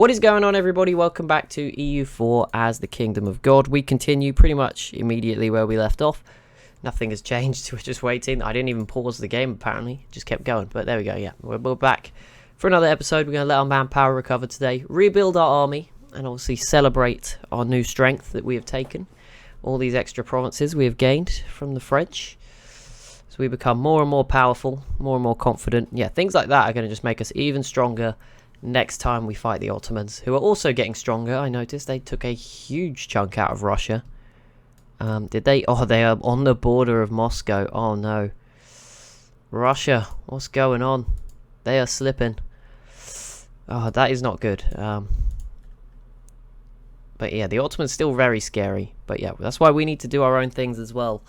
What is going on, everybody? Welcome back to EU4 as the Kingdom of God. We continue pretty much immediately where we left off. Nothing has changed. We're just waiting. I didn't even pause the game, apparently. Just kept going. But there we go. Yeah, we're back for another episode. We're going to let our manpower recover today, rebuild our army, and obviously celebrate our new strength that we have taken. All these extra provinces we have gained from the French. So we become more and more powerful, more and more confident. Yeah, things like that are going to just make us even stronger next time we fight the Ottomans, who are also getting stronger. I noticed they took a huge chunk out of Russia. Did they? Oh, they are on the border of Moscow. Oh no. Russia, what's going on? They are slipping. Oh, that is not good. But yeah, the Ottomans still very scary. But yeah, that's why we need to do our own things as well.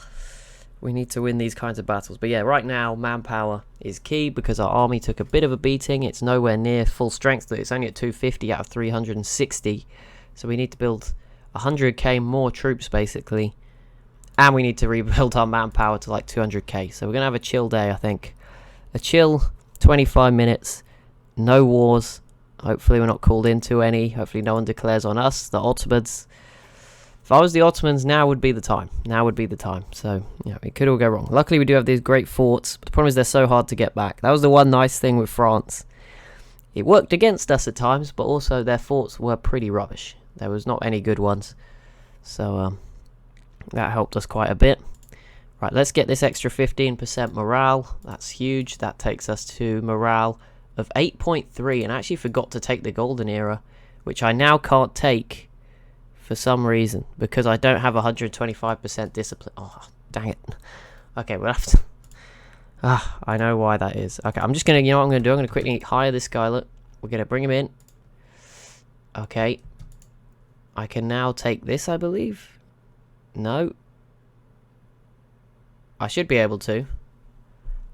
We need to win these kinds of battles. But yeah, right now, manpower is key because our army took a bit of a beating. It's nowhere near full strength. It's only at 250 out of 360. So we need to build 100k more troops, basically. And we need to rebuild our manpower to like 200k. So we're going to have a chill day, I think. A chill 25 minutes. No wars. Hopefully we're not called into any. Hopefully no one declares on us, the Ottomans. If I was the Ottomans, now would be the time. Now would be the time. So, yeah, it could all go wrong. Luckily, we do have these great forts. But the problem is they're so hard to get back. That was the one nice thing with France. It worked against us at times, but also their forts were pretty rubbish. There was not any good ones. So, that helped us quite a bit. Right, let's get this extra 15% morale. That's huge. That takes us to morale of 8.3. And I actually forgot to take the golden era, which I now can't take for some reason, because I don't have 125% discipline. Oh, dang it. Okay, we'll have to... I know why that is. Okay, I'm just going to... You know what I'm going to do? I'm going to quickly hire this guy. Look, we're going to bring him in. Okay. I can now take this, I believe. No. I should be able to.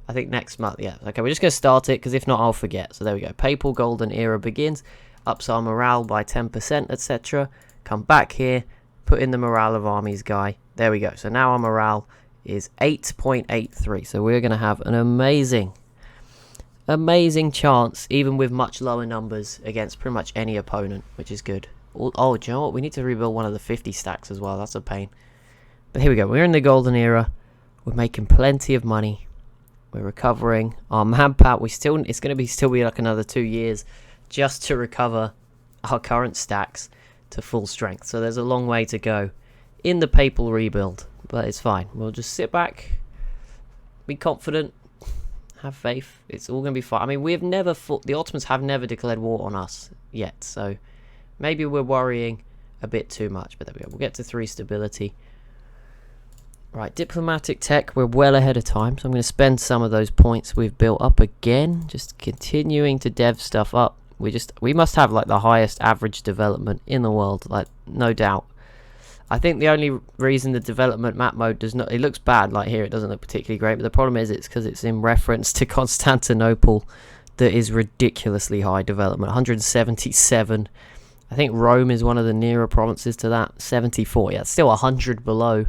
I think next month, yeah. Okay, we're just going to start it, because if not, I'll forget. So there we go. Papal Golden Era begins. Ups our morale by 10%, etc. Come back here, put in the morale of armies guy. There we go. So now our morale is 8.83. So we're going to have an amazing chance, even with much lower numbers, against pretty much any opponent, which is good. Oh, do you know what? We need to rebuild one of the 50 stacks as well. That's a pain. But here we go. We're in the golden era. We're making plenty of money. We're recovering our manpower. It's going to still be like another 2 years just to recover our current stacks to full strength. So there's a long way to go in the papal rebuild, but it's fine. We'll just sit back, be confident, have faith. It's all going to be fine. I mean, the Ottomans have never declared war on us yet, so maybe we're worrying a bit too much, but there we go. We'll get to 3 stability. Right, diplomatic tech, we're well ahead of time, so I'm going to spend some of those points we've built up again, just continuing to dev stuff up. We must have like the highest average development in the world, like no doubt. I think the only reason the development map mode does not, it looks bad, like here it doesn't look particularly great, but the problem is it's because it's in reference to Constantinople that is ridiculously high development, 177. I think Rome is one of the nearer provinces to that, 74. Yeah, it's still 100 below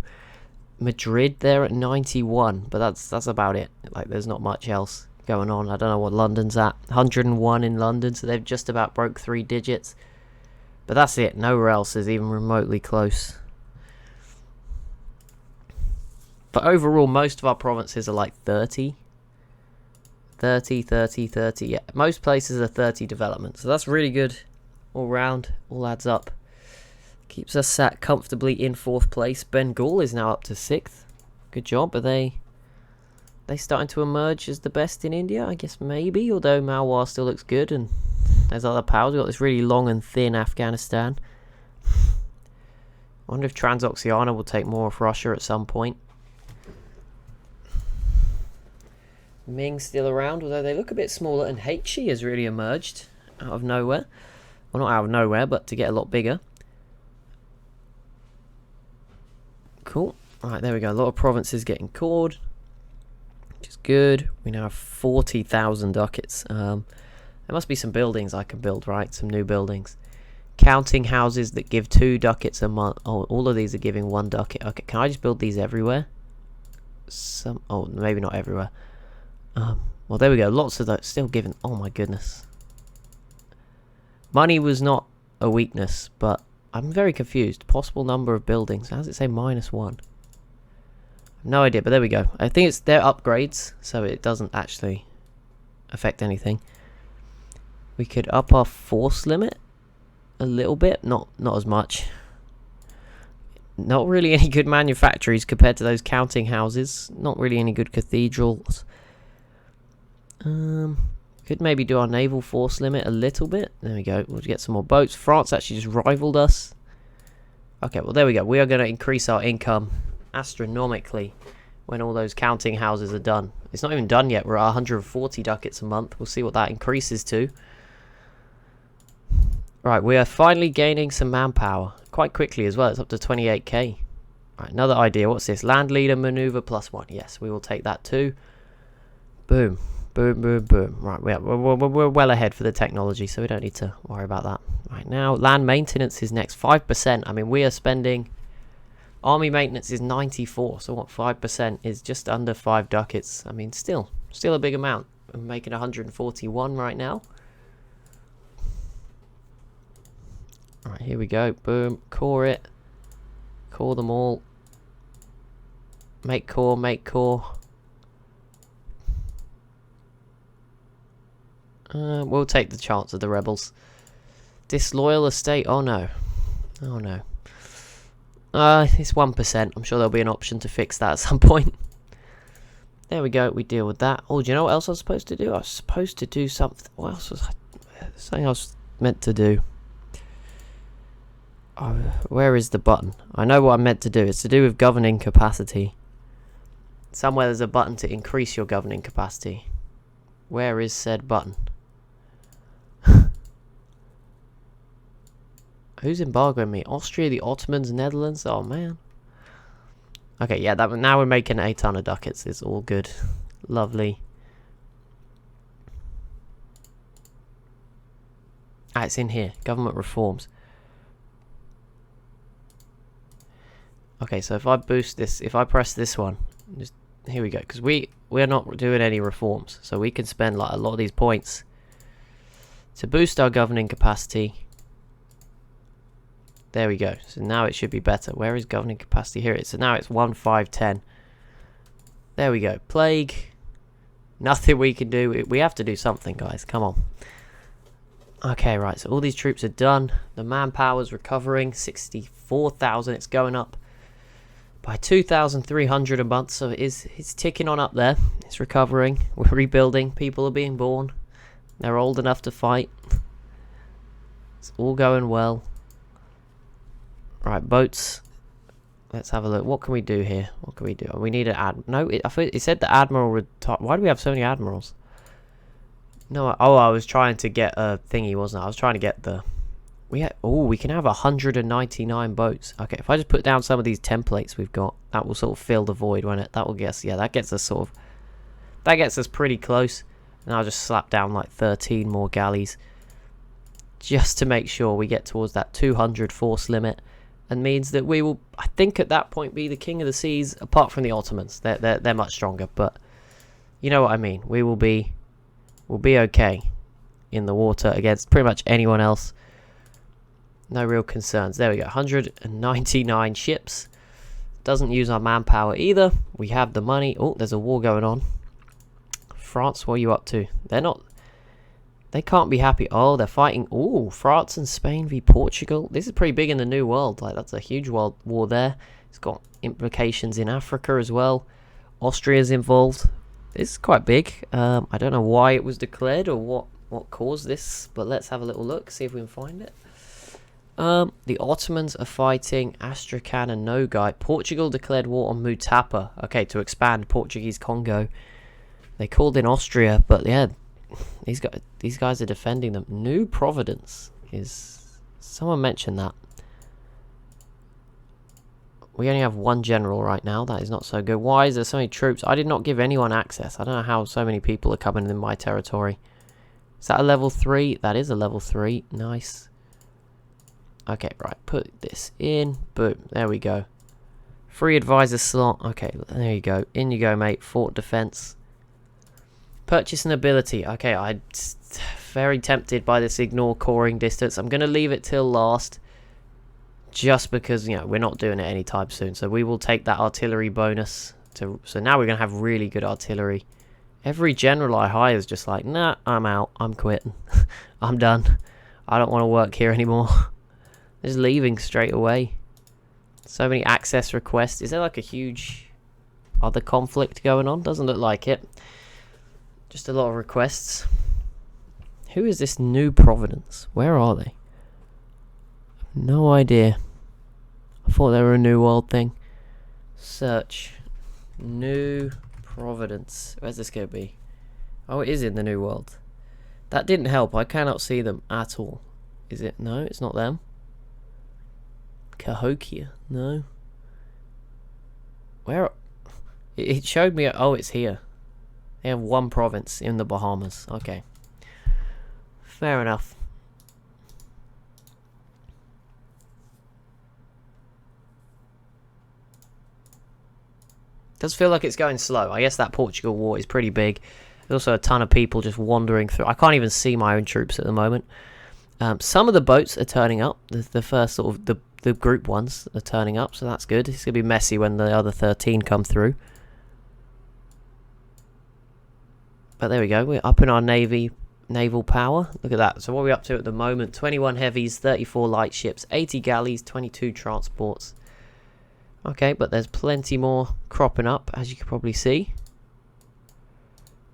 Madrid. They're at 91, but that's about it. Like there's not much else going on. I don't know what London's at. 101 in London, so they've just about broke 3 digits. But that's it. Nowhere else is even remotely close. But overall, most of our provinces are like 30. 30. Yeah, most places are 30 development. So that's really good all round. All adds up. Keeps us sat comfortably in 4th place. Bengal is now up to 6th. Good job. Are they starting to emerge as the best in India? I guess maybe, although Malwar still looks good and there's other powers. We've got this really long and thin Afghanistan. I wonder if Transoxiana will take more of Russia at some point. Ming's still around, although they look a bit smaller, and Heichi has really emerged out of nowhere. Well, not out of nowhere, but to get a lot bigger. Cool. Alright, there we go. A lot of provinces getting cored, which is good. We now have 40,000 ducats. There must be some buildings I can build, right? Some new buildings. Counting houses that give 2 ducats a month. Oh, all of these are giving 1 ducat. Okay, can I just build these everywhere? Oh, maybe not everywhere. Well, there we go. Lots of those still giving. Oh my goodness. Money was not a weakness, but I'm very confused. Possible number of buildings. How does it say -1? No idea, but there we go. I think it's their upgrades, so it doesn't actually affect anything. We could up our force limit a little bit, not as much. Not really any good manufactories compared to those counting houses. Not really any good cathedrals. Could maybe do our naval force limit a little bit. There we go. We'll get some more boats. France actually just rivaled us. Okay, well there we go. We are going to increase our income astronomically when all those counting houses are done. It's not even done yet. We're at 140 ducats a month. We'll see what that increases to. Right, we are finally gaining some manpower. Quite quickly as well. It's up to 28k. Right, another idea. What's this? Land leader maneuver +1. Yes, we will take that too. Boom. Boom, boom, boom. Right, we're well ahead for the technology, so we don't need to worry about that. Right, now, land maintenance is next. 5%. I mean, we are spending... Army maintenance is 94, so what, 5% is just under 5 ducats. I mean, still a big amount. I'm making 141 right now. Alright, here we go. Boom. Core it. Core them all. Make core, make core. We'll take the chance of the rebels. Disloyal estate. Oh no. Oh no. It's 1%. I'm sure there'll be an option to fix that at some point. There we go. We deal with that. Oh, do you know what else I was supposed to do? I was supposed to do something. What else was I... Something I was meant to do. Oh, where is the button? I know what I'm meant to do. It's to do with governing capacity. Somewhere there's a button to increase your governing capacity. Where is said button? Who's embargoing me? Austria, the Ottomans, Netherlands? Oh, man. Okay, yeah, now we're making a ton of ducats. It's all good. Lovely. Ah, it's in here. Government reforms. Okay, so if I boost this, if I press this one, just here we go. Because we're not doing any reforms. So we can spend like a lot of these points to boost our governing capacity. There we go. So now it should be better. Where is governing capacity? Here it is. So now it's 1, 5, 10. There we go. Plague. Nothing we can do. We have to do something, guys. Come on. Okay, right. So all these troops are done. The manpower's recovering. 64,000. It's going up by 2,300 a month. So it's ticking on up there. It's recovering. We're rebuilding. People are being born. They're old enough to fight. It's all going well. Right, boats. Let's have a look. What can we do here? What can we do? We need an no, I thought it said the admiral retired. Why do we have so many admirals? No, I was trying to get a thingy, wasn't I? I was trying to get the... we can have 199 boats. Okay, if I just put down some of these templates we've got, that will sort of fill the void, won't it? That will get us... Yeah, that gets us sort of... That gets us pretty close. And I'll just slap down like 13 more galleys. Just to make sure we get towards that 200 force limit. And means that we will, I think at that point, be the king of the seas, apart from the Ottomans. They're much stronger, but you know what I mean. We'll be okay in the water against pretty much anyone else. No real concerns. There we go, 199 ships. Doesn't use our manpower either. We have the money. Oh, there's a war going on. France, what are you up to? They can't be happy. Oh, they're fighting. Oh, France and Spain v Portugal. This is pretty big in the New World. Like, that's a huge world war there. It's got implications in Africa as well. Austria's involved. This is quite big. I don't know why it was declared or what caused this, but let's have a little look, see if we can find it. The Ottomans are fighting Astrakhan and Nogai. Portugal declared war on Mutapa. Okay, to expand Portuguese Congo. They called in Austria, but yeah... These guys are defending them. New Providence is... Someone mentioned that. We only have one general right now. That is not so good. Why is there so many troops? I did not give anyone access. I don't know how so many people are coming in my territory. Is that a level 3? That is a level 3. Nice. Okay, right. Put this in. Boom. There we go. Free advisor slot. Okay, there you go. In you go, mate. Fort defense. Purchase an ability. Okay, I very tempted by this ignore coring distance. I'm going to leave it till last, just because, you know, we're not doing it anytime soon. So we will take that artillery bonus. So now we're going to have really good artillery. Every general I hire is just like, nah, I'm out. I'm quitting. I'm done. I don't want to work here anymore. Just leaving straight away. So many access requests. Is there like a huge other conflict going on? Doesn't look like it. Just a lot of requests. Who is this New Providence? Where are they? No idea. I thought they were a New World thing. Search. New Providence. Where's this going to be? Oh, it is in the New World. That didn't help. I cannot see them at all. Is it? No, it's not them. Cahokia. No. Where? It showed me. Oh, it's here. They have one province in the Bahamas. Okay. Fair enough. Does feel like it's going slow. I guess that Portugal war is pretty big. There's also a ton of people just wandering through. I can't even see my own troops at the moment. Some of the boats are turning up. The first sort of the group ones are turning up, so that's good. It's gonna be messy when the other 13 come through. But there we go. We're up in our naval power. Look at that. So what are we up to at the moment? 21 heavies, 34 light ships, 80 galleys, 22 transports. Okay, but there's plenty more cropping up, as you can probably see,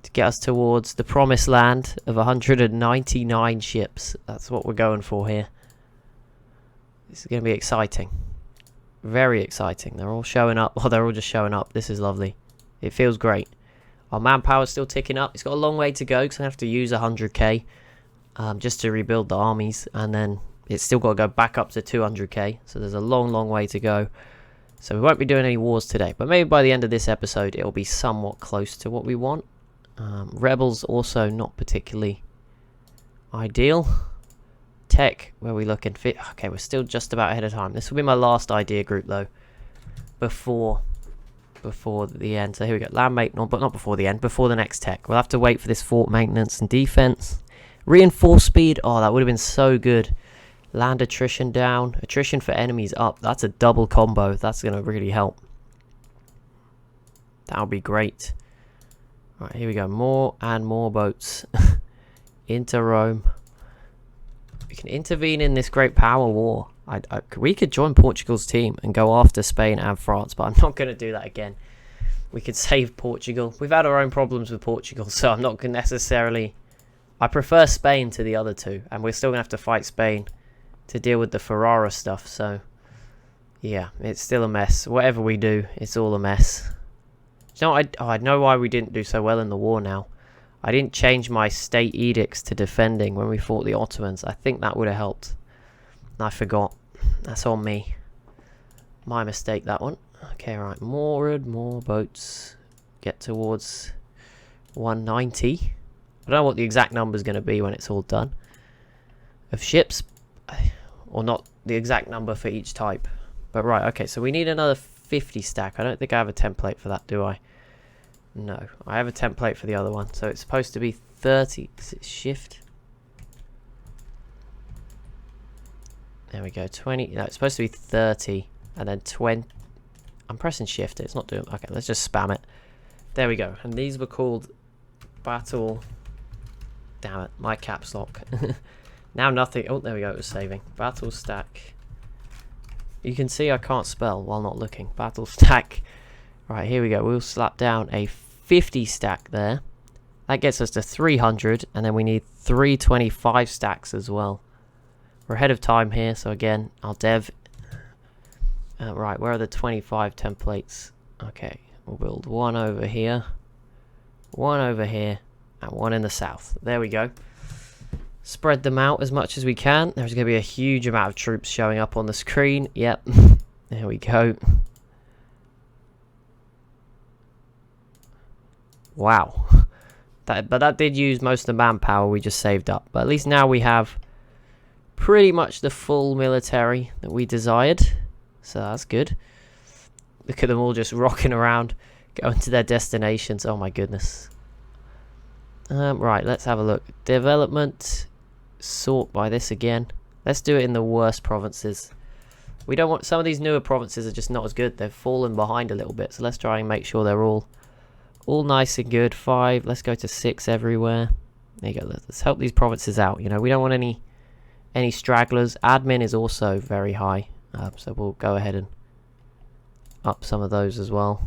to get us towards the promised land of 199 ships. That's what we're going for here. This is going to be exciting. Very exciting. They're all showing up. Oh, they're all just showing up. This is lovely. It feels great. Our manpower is still ticking up. It's got a long way to go because I have to use 100k just to rebuild the armies. And then it's still got to go back up to 200k. So there's a long, long way to go. So we won't be doing any wars today. But maybe by the end of this episode, it'll be somewhat close to what we want. Rebels also not particularly ideal. Tech, where are we looking? Okay, we're still just about ahead of time. This will be my last idea group, though, before the end. So here we go. Land mate, no, but not before the end. Before the next tech. We'll have to wait for this fort maintenance and defense. Reinforce speed. Oh, that would have been so good. Land attrition down. Attrition for enemies up. That's a double combo. That's going to really help. That'll be great. All right, here we go. More and more boats into Rome. We can intervene in this great power war. We could join Portugal's team and go after Spain and France, but I'm not going to do that again. We could save Portugal. We've had our own problems with Portugal, so I'm not going to necessarily... I prefer Spain to the other two, and we're still going to have to fight Spain to deal with the Ferrara stuff, so... yeah, it's still a mess. Whatever we do, it's all a mess. You know, I know why we didn't do so well in the war now. I didn't change my state edicts to defending when we fought the Ottomans. I think that would have helped. I forgot. That's on me. My mistake, that one. Okay, right. More boats. Get towards 190. I don't know what the exact number is going to be when it's all done. Of ships. Or not the exact number for each type. But right, okay. So we need another 50 stack. I don't think I have a template for that, do I? No. I have a template for the other one. So it's supposed to be 30. Is it shift? There we go, 20, no, it's supposed to be 30, and then 20, I'm pressing shift, it's not doing, okay, let's just spam it. There we go, and these were called battle, damn it, my caps lock. Now nothing, oh, there we go, it was saving. Battle stack, you can see I can't spell while not looking. Battle stack, right, here we go, we'll slap down a 50 stack there. That gets us to 300, and then we need 325 stacks as well. We're ahead of time here, so again, I'll dev. Right, where are the 25 templates? Okay, we'll build one over here, and one in the south. There we go. Spread them out as much as we can. There's going to be a huge amount of troops showing up on the screen. Yep, there we go. Wow. But that did use most of the manpower we just saved up. But at least now we have pretty much the full military that we desired, so that's good. Look at them all just rocking around, going to their destinations. Oh my goodness. Right, let's have a look. Development, sort by this again. Let's do it in the worst provinces. We don't want, some of these newer provinces are just not as good. They've fallen behind a little bit, so let's try and make sure they're all nice and good. 5, let's go to 6 everywhere. There you go. Let's help these provinces out. You know, we don't want any stragglers. Admin is also very high, so we'll go ahead and up some of those as well.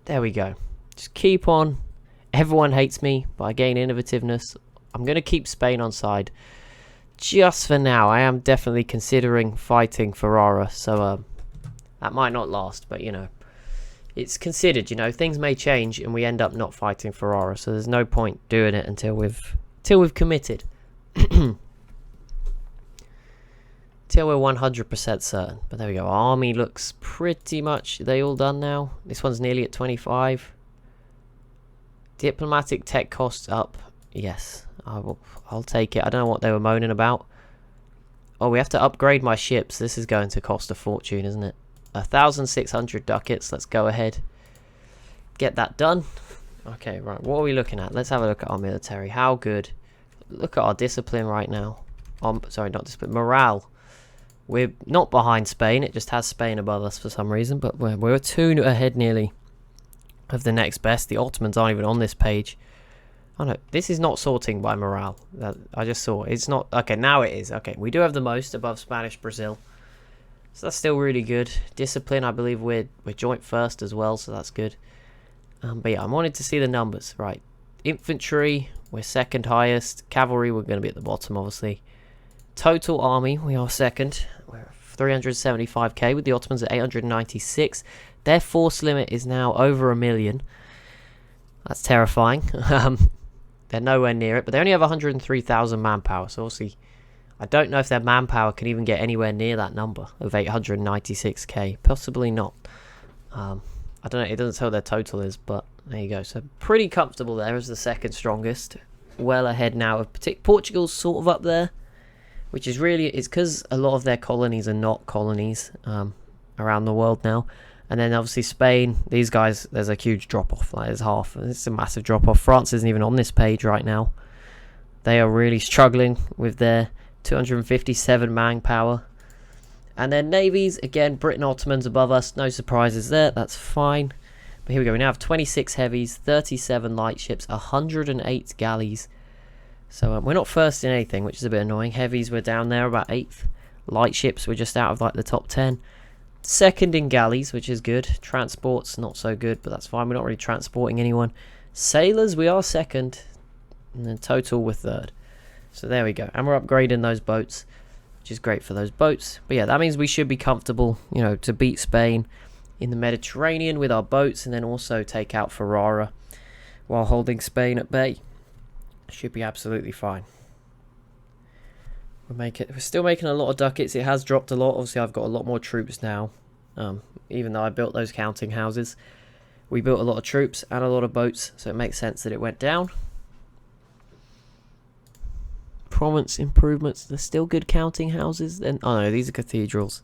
There we go. Just keep on. Everyone hates me, but I gain innovativeness. I'm going to keep Spain on side just for now. I am definitely considering fighting Ferrara, so that might not last, but you know, it's considered. You know, things may change and we end up not fighting Ferrara, so there's no point doing it until we've committed. Till we're 100% certain. But there we go. Army looks pretty much, they all done now. This one's nearly at 25. Diplomatic tech costs up. Yes, I'll take it. I don't know what they were moaning about. Oh, we have to upgrade my ships. This is going to cost a fortune, isn't it? 1,600 ducats. Let's go ahead. Get that done. Okay, right. What are we looking at? Let's have a look at our military. How good. Look at our discipline right now. Sorry, not discipline. Morale. We're not behind Spain. It just has Spain above us for some reason. But we're 2 ahead nearly of the next best. The Ottomans aren't even on this page. Oh no, this is not sorting by morale. I just saw. It's not. Okay, now it is. Okay, we do have the most above Spanish Brazil. So that's still really good. Discipline, I believe we're joint first as well, so that's good. But yeah, I wanted to see the numbers. Right. Infantry, we're second highest. Cavalry, we're going to be at the bottom, obviously. Total army, we are second. We're 375k with the Ottomans at 896. Their force limit is now over 1 million. That's terrifying. They're nowhere near it, but they only have 103,000 manpower. So obviously, I don't know if their manpower can even get anywhere near that number of 896k. Possibly not. I don't know. It doesn't tell what their total is, but there you go. So pretty comfortable there as the second strongest. Well ahead now of Portugal's sort of up there, which is really, it's because a lot of their colonies are not colonies around the world now. And then obviously Spain, these guys, there's a huge drop-off. Like there's half. It's a massive drop-off. France isn't even on this page right now. They are really struggling with their 257 manpower. And then navies, again, Britain Ottomans above us. No surprises there. That's fine. But here we go. We now have 26 heavies, 37 light ships, 108 galleys. So we're not first in anything, which is a bit annoying. Heavies, we're down there about 8th. Light ships, we're just out of like the top 10. Second in galleys, which is good. Transports, not so good, but that's fine. We're not really transporting anyone. Sailors, we are second. And then total, we're third. So there we go. And we're upgrading those boats, which is great for those boats. But yeah, that means we should be comfortable, you know, to beat Spain in the Mediterranean with our boats, and then also take out Ferrara while holding Spain at bay. Should be absolutely fine. We're still making a lot of ducats. It has dropped a lot. Obviously, I've got a lot more troops now. Even though I built those counting houses, we built a lot of troops and a lot of boats, so it makes sense that it went down. Province improvements. There's still good counting houses. Then oh no, these are cathedrals.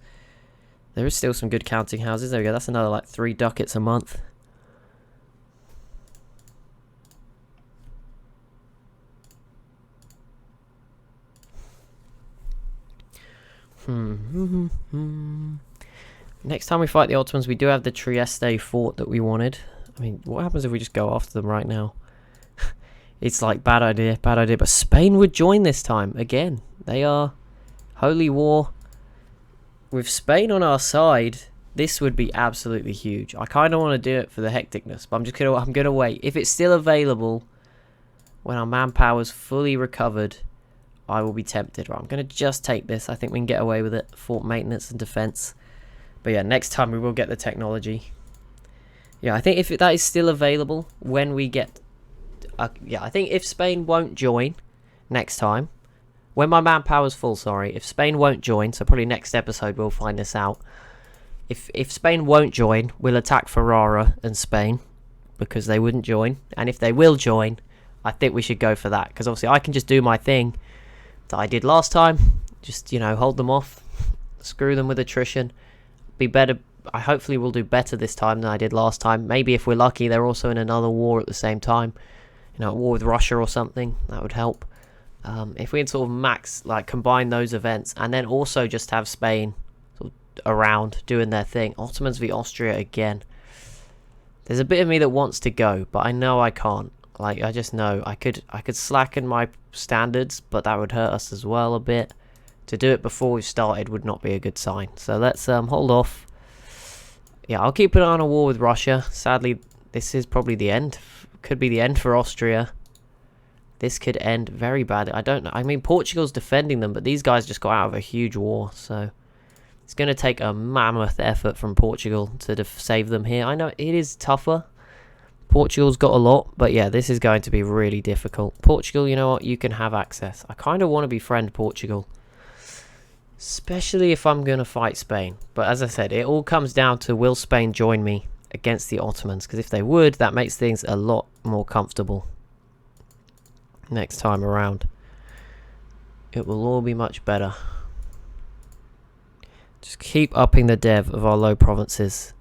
There is still some good counting houses. There we go. That's another like 3 ducats a month. Next time we fight the Ottomans, we do have the Trieste fort that we wanted. I mean, what happens if we just go after them right now? It's like, bad idea, but Spain would join this time, again. They are holy war. With Spain on our side, this would be absolutely huge. I kind of want to do it for the hecticness, but I'm gonna wait. If it's still available, when our manpower's fully recovered, I will be tempted. Right, I'm going to just take this. I think we can get away with it. Fort maintenance and defense. But yeah, next time we will get the technology. Yeah, I think if that is still available when we get... yeah, I think if Spain won't join next time, when my manpower's full, sorry, if Spain won't join, so probably next episode we'll find this out. If Spain won't join, we'll attack Ferrara and Spain because they wouldn't join. And if they will join, I think we should go for that, because obviously I can just do my thing that I did last time. Just, you know, hold them off, screw them with attrition. Be better. I hopefully will do better this time than I did last time. Maybe if we're lucky, they're also in another war at the same time. You know, a war with Russia or something, that would help. If we had sort of combine those events, and then also just have Spain sort of around doing their thing. Ottomans v Austria again. There's a bit of me that wants to go, but I know I can't. Like, I just know I could slacken my standards, but that would hurt us as well a bit. To do it before we've started would not be a good sign. So let's hold off. Yeah, I'll keep an eye on a war with Russia. Sadly, this is probably the end. Could be the end for Austria. This could end very badly. I don't know. I mean, Portugal's defending them, but these guys just got out of a huge war. So it's going to take a mammoth effort from Portugal to save them here. I know it is tougher. Portugal's got a lot, but yeah, this is going to be really difficult. Portugal, you know what? You can have access. I kind of want to befriend Portugal, especially if I'm going to fight Spain. But as I said, it all comes down to, will Spain join me against the Ottomans? Because if they would, that makes things a lot more comfortable next time around. It will all be much better. Just keep upping the dev of our low provinces.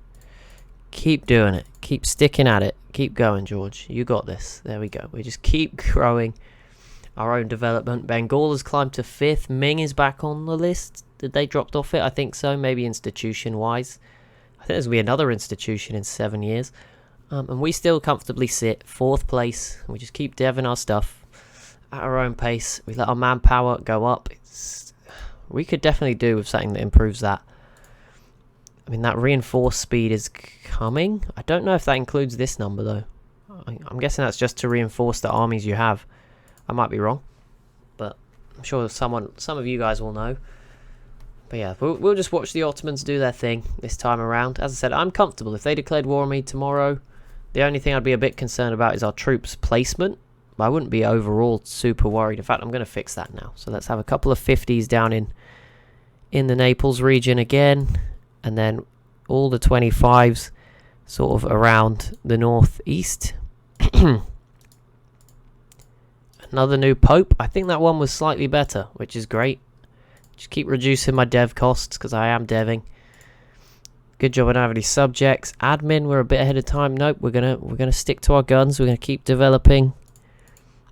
Keep doing it. Keep sticking at it. Keep going, George. You got this. There we go. We just keep growing our own development. Bengal has climbed to 5th. Ming is back on the list. Did they dropped off it? I think so. Maybe institution-wise. I think there's going to be another institution in 7 years. And we still comfortably sit 4th place. We just keep deving our stuff at our own pace. We let our manpower go up. We could definitely do with something that improves that. I mean, that reinforced speed is coming. I don't know if that includes this number, though. I'm guessing that's just to reinforce the armies you have. I might be wrong, but I'm sure some of you guys will know. But yeah, we'll just watch the Ottomans do their thing this time around. As I said, I'm comfortable. If they declared war on me tomorrow, the only thing I'd be a bit concerned about is our troops' placement. But I wouldn't be overall super worried. In fact, I'm going to fix that now. So let's have a couple of 50s down in the Naples region again. And then all the 25s sort of around the northeast. Another new pope. I think that one was slightly better, which is great. Just keep reducing my dev costs because I am deving. Good job I don't have any subjects. Admin, we're a bit ahead of time. Nope, we're gonna stick to our guns. We're gonna keep developing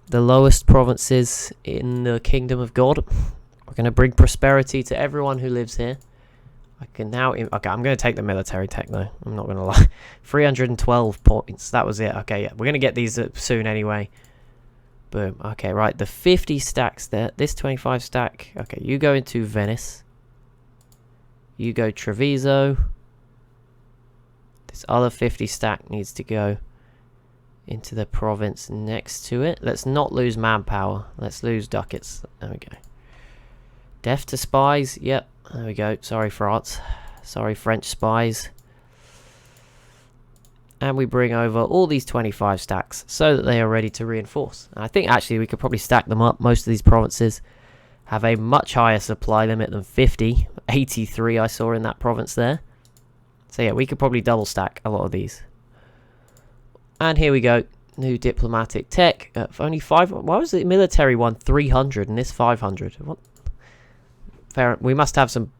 the lowest provinces in the Kingdom of God. We're gonna bring prosperity to everyone who lives here. I can now... Okay, I'm going to take the military tech, though. I'm not going to lie. 312 points. That was it. Okay, yeah. We're going to get these soon anyway. Boom. Okay, right. The 50 stacks there. This 25 stack. Okay, you go into Venice. You go Treviso. This other 50 stack needs to go into the province next to it. Let's not lose manpower. Let's lose ducats. There we go. Death to spies. Yep. There we go. Sorry, France. Sorry, French spies. And we bring over all these 25 stacks so that they are ready to reinforce. And I think actually we could probably stack them up. Most of these provinces have a much higher supply limit than 50. 83 I saw in that province there. So yeah, we could probably double stack a lot of these. And here we go. New diplomatic tech. Only 5. Why was the military one 300 and this 500? What? Fair, we must have some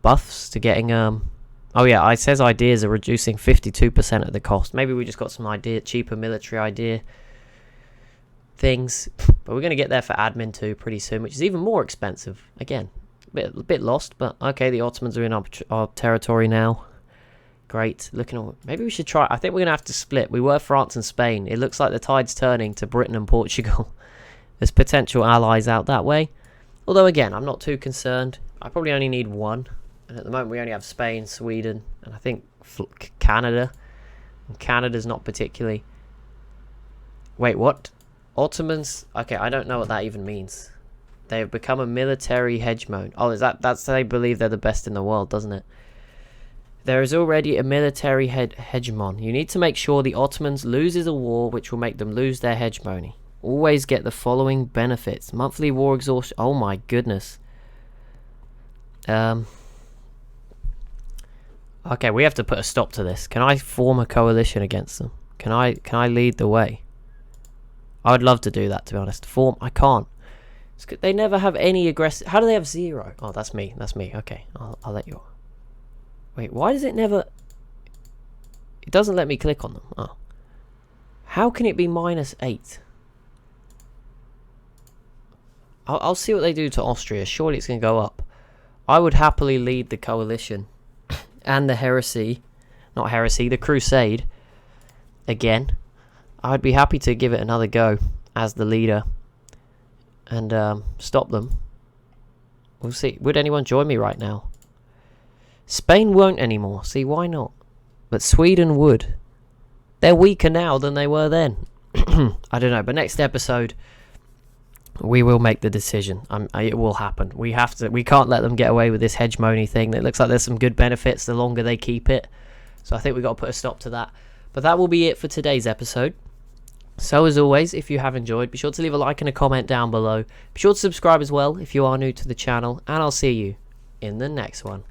buffs to getting oh yeah, it says ideas are reducing 52% of the cost. Maybe we just got some cheaper military idea things, but we're going to get there for admin too pretty soon, which is even more expensive. Again, a bit lost, but okay, the Ottomans are in our territory now. Great. Maybe we should try. I think we're going to have to split. We were France and Spain. It looks like the tide's turning to Britain and Portugal. There's potential allies out that way. Although, again, I'm not too concerned. I probably only need one. And at the moment, we only have Spain, Sweden, and I think Canada. And Canada's not particularly... Wait, what? Ottomans? Okay, I don't know what that even means. They have become a military hegemon. Oh, that's they believe they're the best in the world, doesn't it? There is already a military hegemon. You need to make sure the Ottomans loses a war which will make them lose their hegemony. Always get the following benefits. Monthly war exhaustion. Oh my goodness. Okay, we have to put a stop to this. Can I form a coalition against them? Can I lead the way? I would love to do that, to be honest. I can't. They never have any aggressive... How do they have 0? Oh, that's me. That's me. Okay, I'll let you... Wait, why does it never... It doesn't let me click on them. Oh. How can it be -8? I'll see what they do to Austria. Surely it's going to go up. I would happily lead the coalition and the the crusade again. I'd be happy to give it another go as the leader and stop them. We'll see. Would anyone join me right now? Spain won't anymore. See, why not? But Sweden would. They're weaker now than they were then. I don't know. But next episode, we will make the decision. It will happen. We can't let them get away with this hegemony thing. It looks like there's some good benefits the longer they keep it. So I think we've got to put a stop to that. But that will be it for today's episode. So as always, if you have enjoyed, be sure to leave a like and a comment down below. Be sure to subscribe as well if you are new to the channel. And I'll see you in the next one.